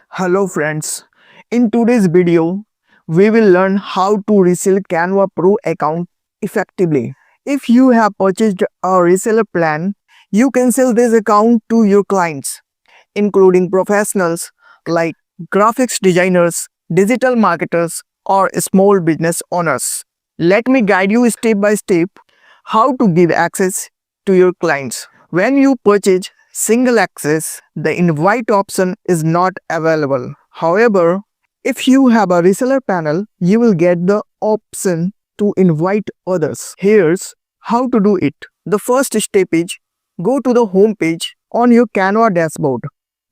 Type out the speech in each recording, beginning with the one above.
Hello friends, in today's video, we will learn how to resell Canva Pro account effectively. If you have purchased a reseller plan, you can sell this account to your clients, including professionals like graphics designers, digital marketers, or small business owners. Let me guide you step by step how to give access to your clients. When you purchase single access, the invite option is not available. However, if you have a reseller panel, you will get the option to invite others. Here's how to do it. The first step is go to the home page on your Canva dashboard.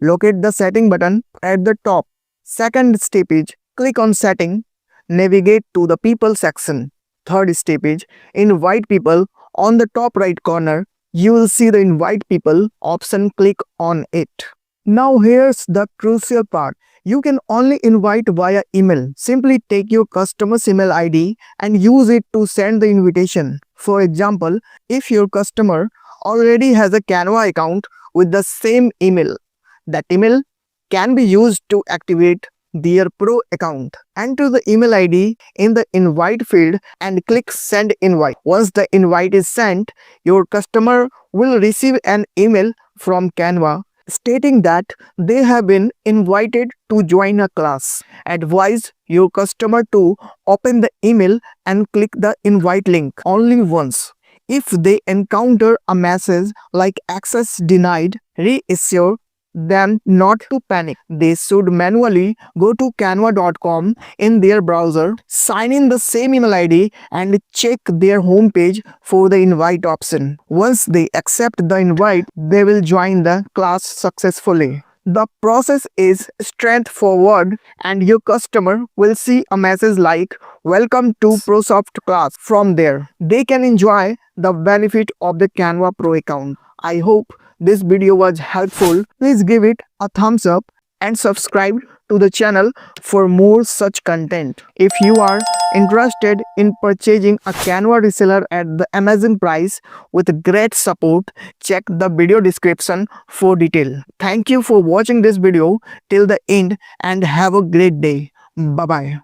Locate the setting button at the top. Second step is click on setting, navigate to the people section. Third step is invite people. On the top right corner, you will see the invite people option. Click on it. Now here's the crucial part. You can only invite via email. Simply take your customer's email ID and use it to send the invitation. For example, if your customer already has a Canva account with the same email, that email can be used to activate their Pro account. Enter the email ID in the invite field and click send invite. Once the invite is sent, your customer will receive an email from Canva stating that they have been invited to join a class. Advise your customer to open the email and click the invite link only once. If they encounter a message like access denied, reassure them not to panic. They should manually go to canva.com in their browser, sign in the same email ID and check their homepage for the invite option. Once they accept the invite, they will join the class successfully. The process is straightforward and your customer will see a message like welcome to ProSoft class. From there, they can enjoy the benefit of the Canva Pro account. I hope this video was helpful. Please give it a thumbs up and subscribe to the channel for more such content. If you are interested in purchasing a Canva reseller at the amazing price with great support, check the video description for detail. Thank you for watching this video till the end and have a great day. Bye bye.